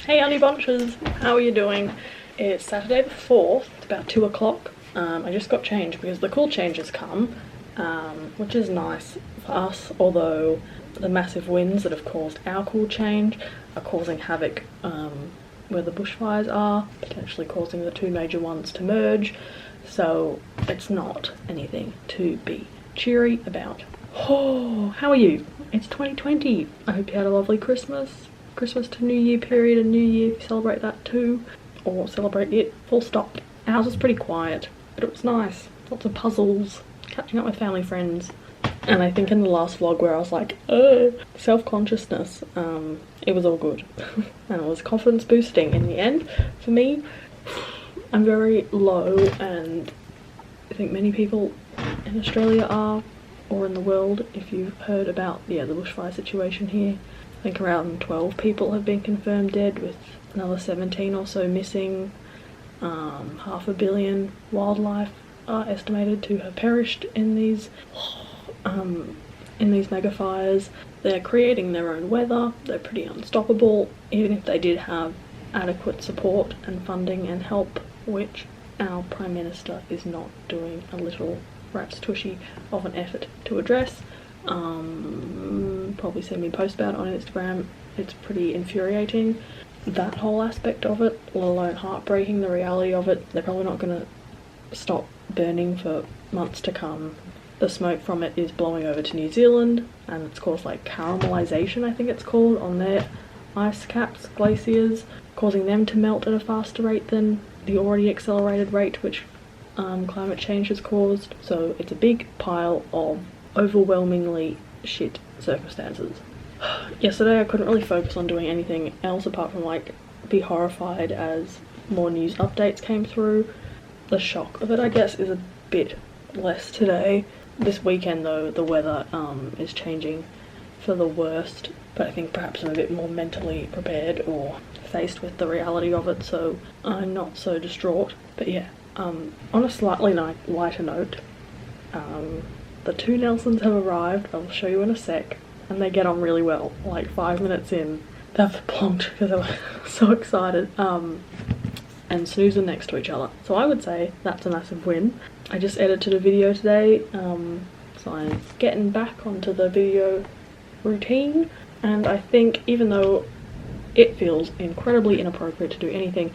Hey honey bunches, how are you doing? It's Saturday the 4th, it's about 2 o'clock. I just got changed because the cool change has come, which is nice for us, although the massive winds that have caused our cool change are causing havoc where the bushfires are, potentially causing the two major ones to merge, so it's not anything to be cheery about. Oh, how are you? It's 2020. I hope you had a lovely Christmas to New Year period, and New Year if you celebrate that too, or celebrate it, full stop. Ours was pretty quiet, but it was nice. Lots of puzzles, catching up with family friends, and I think in the last vlog where I was like, self-consciousness, it was all good. And it was confidence boosting in the end for me. I'm very low, and I think many people in Australia are, or in the world, if you've heard about the bushfire situation here. I think around 12 people have been confirmed dead, with another 17 or so missing. 500 million wildlife are estimated to have perished in these mega fires. They're creating their own weather. They're pretty unstoppable, even if they did have adequate support and funding and help, which our Prime Minister is not doing a little rat's tushy of an effort to address. Probably seen me post about it on Instagram. It's pretty infuriating, that whole aspect of it, let alone heartbreaking, the reality of it. They're probably not going to stop burning for months to come. The smoke from it is blowing over to New Zealand, and it's caused like caramelization, I think it's called, on their ice caps, glaciers, causing them to melt at a faster rate than the already accelerated rate which climate change has caused. So it's a big pile of overwhelmingly shit circumstances. Yesterday I couldn't really focus on doing anything else apart from like be horrified as more news updates came through. The shock of it, I guess, is a bit less today. This weekend though, the weather is changing for the worst, but I think perhaps I'm a bit more mentally prepared or faced with the reality of it, so I'm not so distraught. But yeah, on a slightly lighter note, the two Nelsons have arrived. I'll show you in a sec, and they get on really well. Like 5 minutes in, they've plonked because they were so excited, and snoozing next to each other. So I would say that's a massive win. I just edited a video today, so I'm getting back onto the video routine, and I think even though it feels incredibly inappropriate to do anything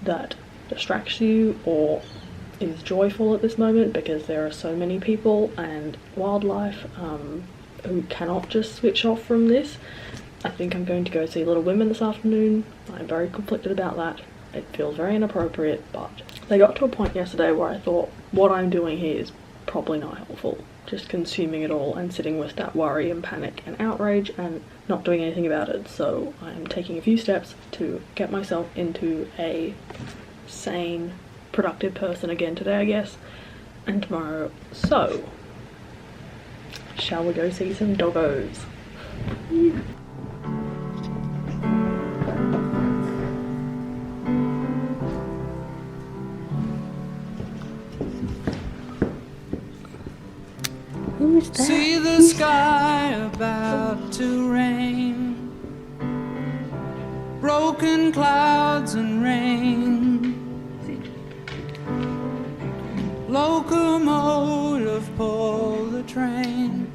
that distracts you or is joyful at this moment, because there are so many people and wildlife who cannot just switch off from this. I think I'm going to go see Little Women this afternoon. I'm very conflicted about that. It feels very inappropriate, but they got to a point yesterday where I thought what I'm doing here is probably not helpful. Just consuming it all and sitting with that worry and panic and outrage and not doing anything about it. So I'm taking a few steps to get myself into a sane, productive person again today, I guess, and tomorrow. So shall we go see some doggos? Who's that? See the sky about to rain, broken clouds and rain, locomotive pull the train,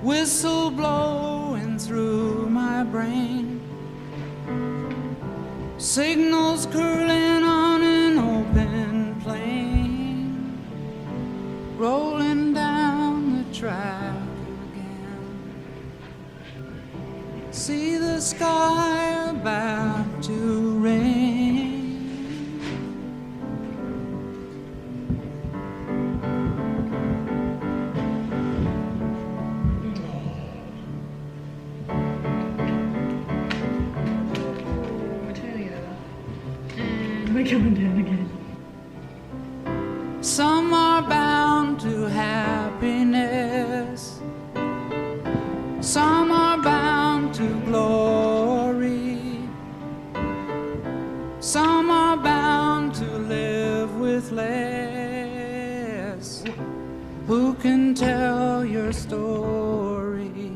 whistle blowing through my brain, signals curling on an open plain, rolling down the track again. See the sky about to rain. We're coming down again. Some are bound to happiness, some are bound to glory, some are bound to live with less. Who can tell your story?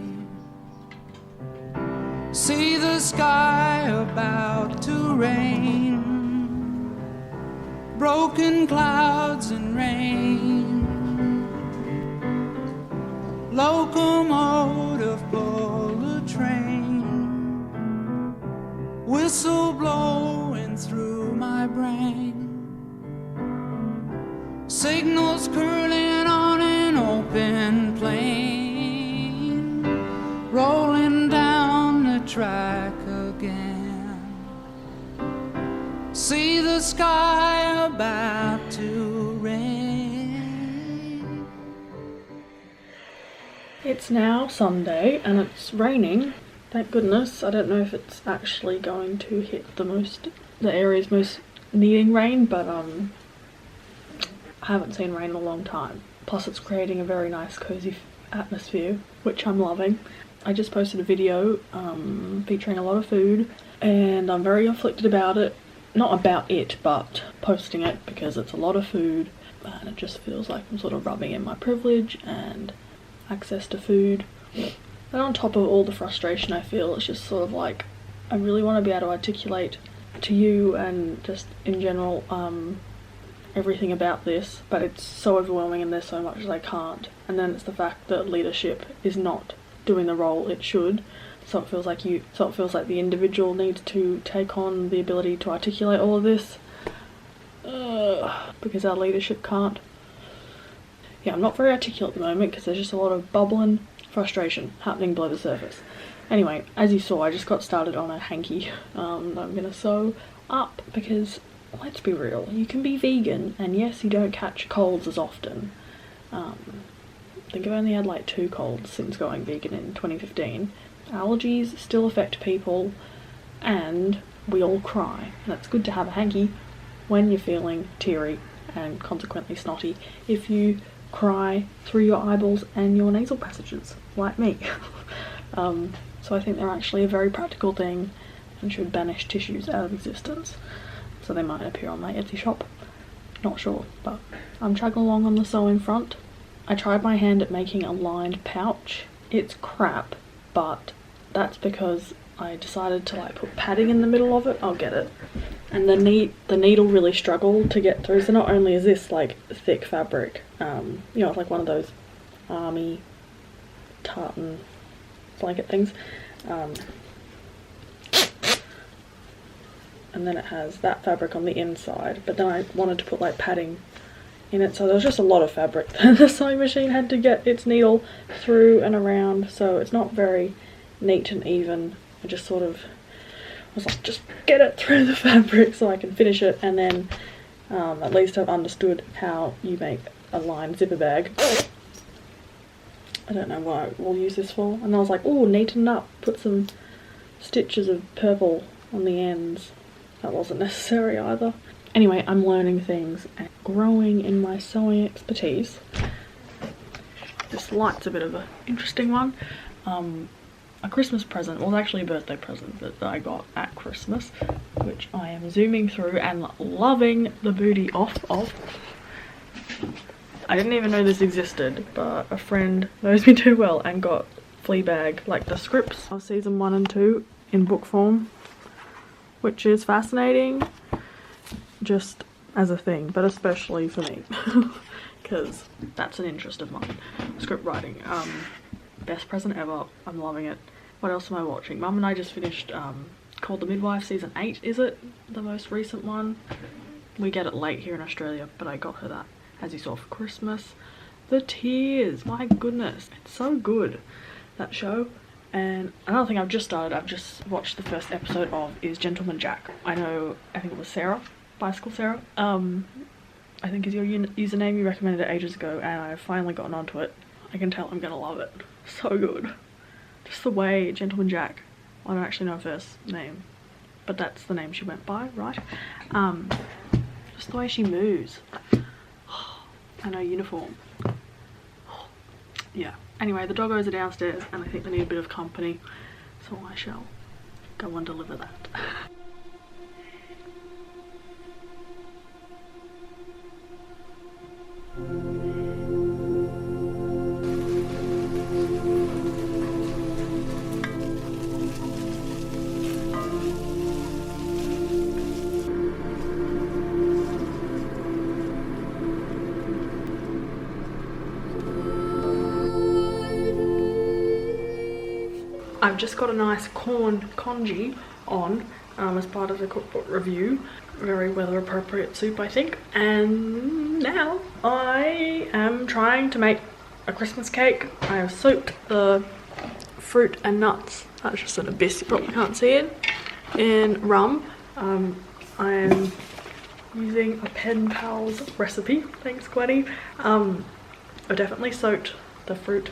See the sky about to rain, broken clouds and rain, locomotive pull a train, whistle blowing through my brain, signals curling on an open plain, rolling down the track again. See the sky about to rain. It's now Sunday and it's raining. Thank goodness. I don't know if it's actually going to hit the areas most needing rain, but I haven't seen rain in a long time. Plus it's creating a very nice cozy atmosphere, which I'm loving. I just posted a video featuring a lot of food and I'm very afflicted about it. Not about it, but posting it because it's a lot of food and it just feels like I'm sort of rubbing in my privilege and access to food. And on top of all the frustration I feel, it's just sort of like I really want to be able to articulate to you and just in general everything about this, but it's so overwhelming and there's so much that I can't. And then it's the fact that leadership is not doing the role it should. So it feels like the individual needs to take on the ability to articulate all of this because our leadership can't. Yeah, I'm not very articulate at the moment because there's just a lot of bubbling frustration happening below the surface. Anyway, as you saw, I just got started on a hanky that I'm gonna sew up because let's be real, you can be vegan and yes, you don't catch colds as often. I think I've only had like 2 colds since going vegan in 2015. Allergies still affect people and we all cry. And it's good to have a hanky when you're feeling teary and consequently snotty if you cry through your eyeballs and your nasal passages, like me. So I think they're actually a very practical thing and should banish tissues out of existence. So they might appear on my Etsy shop. Not sure, but I'm chugging along on the sewing front. I tried my hand at making a lined pouch. It's crap, but that's because I decided to like put padding in the middle of it. I'll get it. And the needle really struggled to get through. So not only is this like thick fabric, you know, it's like one of those army tartan blanket things. And then it has that fabric on the inside, but then I wanted to put like padding in it, so there was just a lot of fabric that the sewing machine had to get its needle through and around, so it's not very neat and even. I just sort of was like, just get it through the fabric so I can finish it, and then at least I've understood how you make a lined zipper bag. I don't know what we'll use this for. And I was like, oh, neaten up, put some stitches of purple on the ends. That wasn't necessary either. Anyway, I'm learning things and growing in my sewing expertise. This light's a bit of an interesting one. A Christmas present, well actually a birthday present that I got at Christmas, which I am zooming through and loving the booty off of. I didn't even know this existed, but a friend knows me too well and got Fleabag, like the scripts of season 1 and 2 in book form, which is fascinating just as a thing, but especially for me because that's an interest of mine, script writing. Best present ever. I'm loving it. What else am I watching? Mum and I just finished Called the Midwife season 8, is it? The most recent one. We get it late here in Australia, but I got her that, as you saw, for Christmas. The tears, my goodness, it's so good, that show. And another thing I've just started, I've just watched the first episode of, is Gentleman Jack. I think it was Sarah, Bicycle Sarah, I think is your username. You recommended it ages ago and I've finally gotten onto it. I can tell I'm gonna love it. So good. Just the way Gentleman Jack, I don't actually know her first name, but that's the name she went by, right? Just the way she moves. And her uniform. Yeah. Anyway, the doggos are downstairs and I think they need a bit of company, so I shall go and deliver that. I've just got a nice corn congee on as part of the cookbook review. Very weather appropriate soup, I think. And now I am trying to make a Christmas cake. I have soaked the fruit and nuts, that's just an abyss, you probably can't see it, in rum. I am using a Pen Pals recipe, thanks Gwenny. I definitely soaked the fruit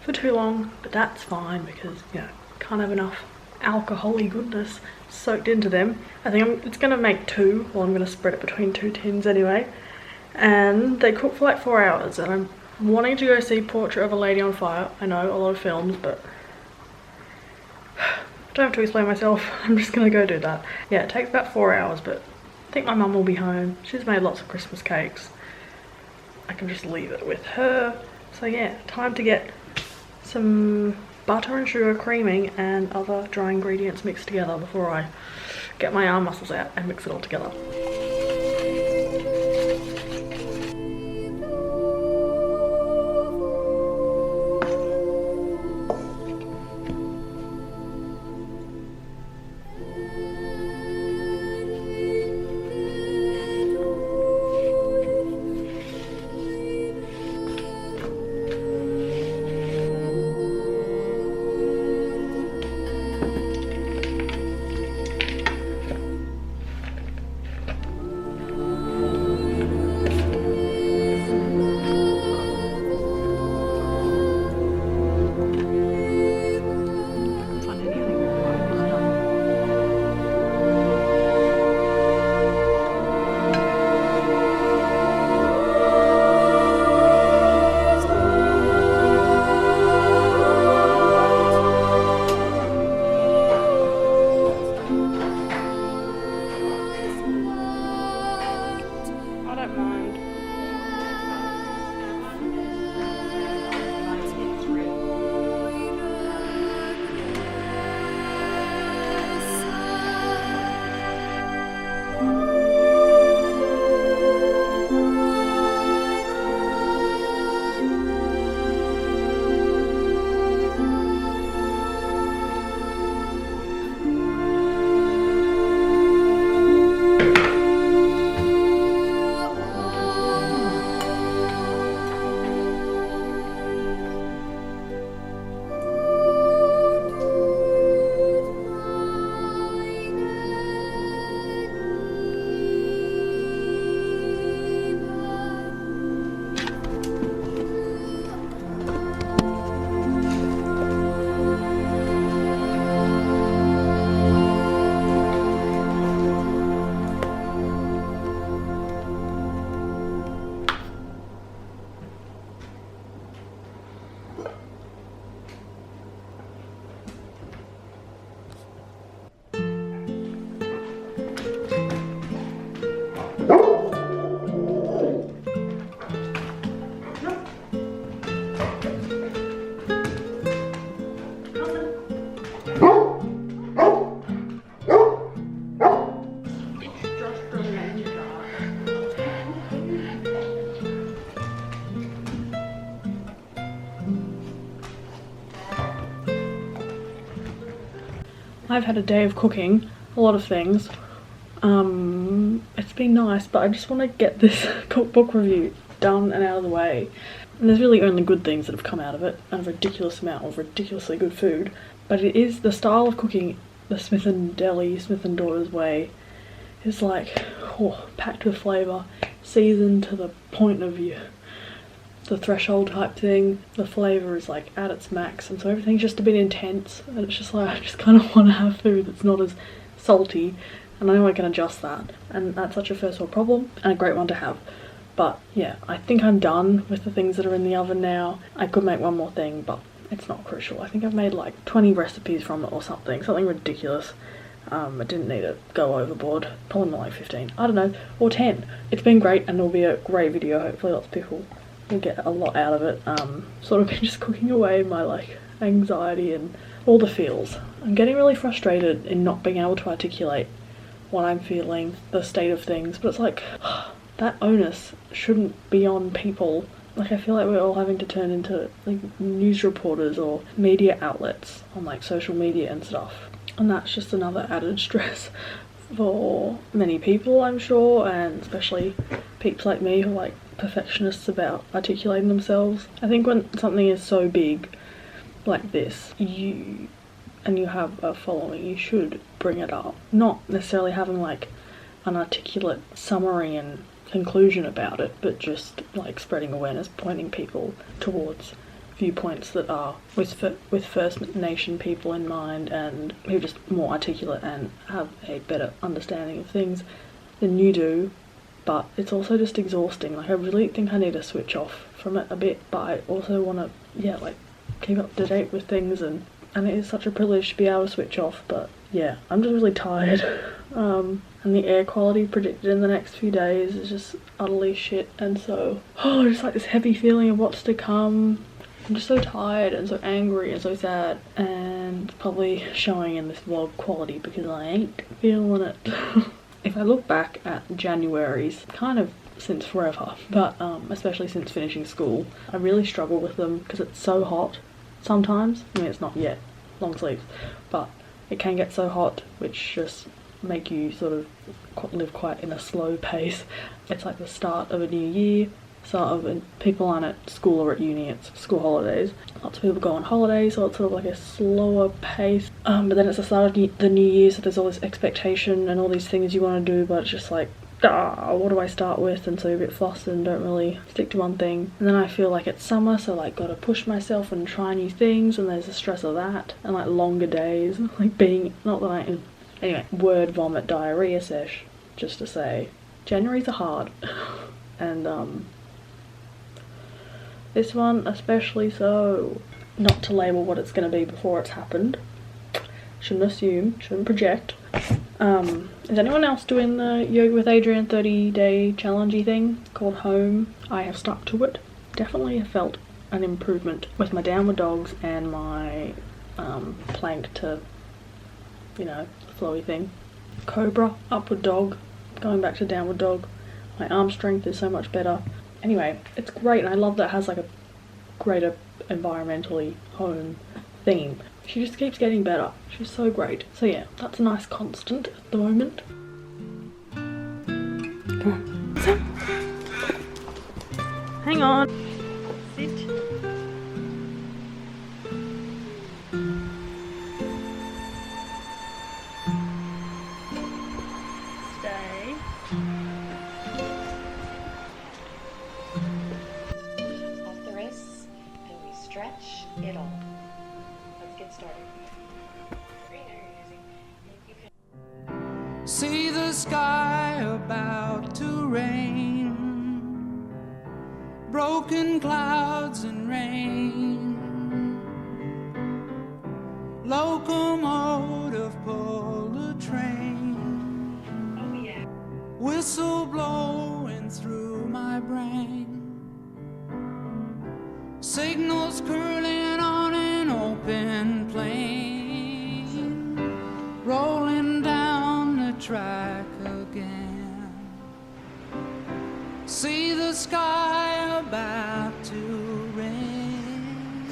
for too long, but that's fine because, you know, can't have enough alcohol-y goodness soaked into them. I think it's gonna make 2, well I'm gonna spread it between 2 tins anyway. And they cook for like 4 hours, and I'm wanting to go see Portrait of a Lady on Fire. I know, a lot of films, but I don't have to explain myself. I'm just gonna go do that. Yeah, it takes about 4 hours, but I think my mum will be home. She's made lots of Christmas cakes. I can just leave it with her. So yeah, time to get some butter and sugar creaming and other dry ingredients mixed together before I get my arm muscles out and mix it all together. I've had a day of cooking, a lot of things. It's been nice, but I just want to get this cookbook review done and out of the way. And there's really only good things that have come out of it, and a ridiculous amount of ridiculously good food. But it is the style of cooking, the Smith & Deli, Smith & Daughters way, is like, oh, packed with flavour, seasoned to the point of the threshold type thing. The flavour is like at its max, and so everything's just a bit intense, and it's just like, I just kind of want to have food that's not as salty, and I know I can adjust that, and that's such a first world problem, and a great one to have. But yeah, I think I'm done with the things that are in the oven now. I could make one more thing, but it's not crucial. I think I've made like 20 recipes from it or something ridiculous. I didn't need to go overboard, probably more like 15, I don't know, or 10. It's been great, and it'll be a great video. Hopefully lots of people will get a lot out of it. Sort of been just cooking away my like anxiety and all the feels. I'm getting really frustrated in not being able to articulate what I'm feeling, the state of things, but it's like that onus shouldn't be on people Like, I feel like we're all having to turn into like news reporters or media outlets on like social media and stuff, and that's just another added stress for many people, I'm sure, and especially peeps like me who are like perfectionists about articulating themselves. I think when something is so big like this, you have a following, you should bring it up. Not necessarily having like an articulate summary and conclusion about it, but just like spreading awareness, pointing people towards viewpoints that are with First Nation people in mind, and who are just more articulate and have a better understanding of things than you do. But it's also just exhausting. Like, I really think I need to switch off from it a bit, but I also want to, like, keep up to date with things, and it is such a privilege to be able to switch off. But yeah, I'm just really tired. And the air quality predicted in the next few days is just utterly shit, and so just like this heavy feeling of what's to come. I'm just so tired and so angry and so sad, and it's probably showing in this vlog quality because I ain't feeling it. If I look back at January's, kind of since forever, but especially since finishing school, I really struggle with them because it's so hot sometimes. I mean, it's not yet long sleeves, but it can get so hot, which just make you sort of live quite in a slow pace. It's like the start of a new year. People aren't at school or at uni, it's school holidays. Lots of people go on holidays, so it's sort of like a slower pace. But then it's the start of the new year, so there's all this expectation and all these things you want to do, but it's just like, what do I start with? And so you're a bit flustered and don't really stick to one thing. And then I feel like it's summer, so like gotta push myself and try new things, and there's the stress of that, and like longer days, like anyway, word vomit diarrhea sesh, just to say, January's are hard. And this one especially so. Not to label what it's going to be before it's happened. Shouldn't assume, shouldn't project. Is anyone else doing the Yoga with Adriene 30-day challengey thing called Home? I have stuck to it. Definitely have felt an improvement with my downward dogs and my plank to, flowy thing. Cobra, upward dog, going back to downward dog. My arm strength is so much better. Anyway, it's great, and I love that it has like a greater environmentally home theme. She just keeps getting better. She's so great. So yeah, that's a nice constant at the moment. Come on. Hang on. Sit. Stay. Off the wrists, and we stretch it all. Let's get started. See the sky about to rain, broken clouds and rain, locomotive pull a train, oh yeah, whistle blowing through my brain, signals curling on an open plain, rolling down the track again. See the sky about to rain.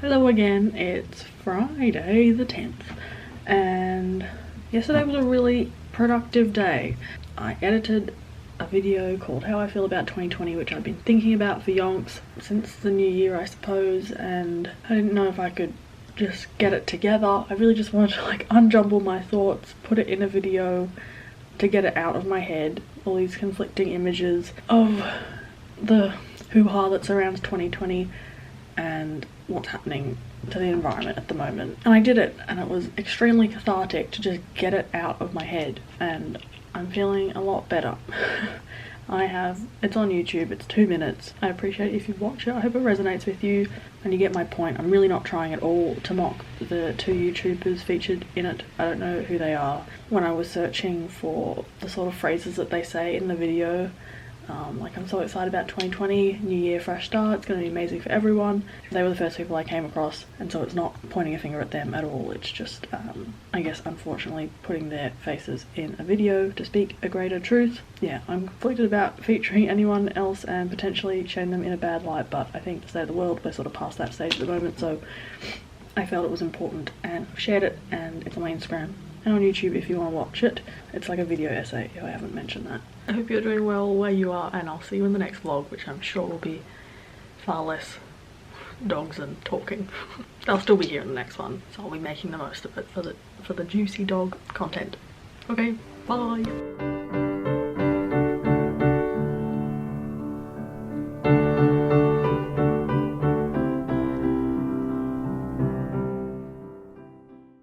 Hello again, it's Friday the 10th, and yesterday was a really productive day. I edited a video called How I Feel About 2020, which I've been thinking about for yonks since the new year, I suppose, and I didn't know if I could just get it together. I really just wanted to like unjumble my thoughts, put it in a video to get it out of my head, all these conflicting images of the hoo-ha that surrounds 2020 and what's happening to the environment at the moment. And I did it, and it was extremely cathartic to just get it out of my head, and I'm feeling a lot better. It's on YouTube, it's 2 minutes. I appreciate if you watch it. I hope it resonates with you and you get my point. I'm really not trying at all to mock the 2 YouTubers featured in it. I don't know who they are. When I was searching for the sort of phrases that they say in the video, Like, I'm so excited about 2020, new year, fresh start. It's going to be amazing for everyone. They were the first people I came across, and so it's not pointing a finger at them at all. It's just, I guess, unfortunately, putting their faces in a video to speak a greater truth. Yeah, I'm conflicted about featuring anyone else and potentially showing them in a bad light, but I think to save the world, we're sort of past that stage at the moment, so I felt it was important and I've shared it, and it's on my Instagram and on YouTube if you want to watch it. It's like a video essay if I haven't mentioned that. I hope you're doing well where you are, and I'll see you in the next vlog, which I'm sure will be far less dogs and talking. They'll still be here in the next one, so I'll be making the most of it for the juicy dog content. Okay, bye!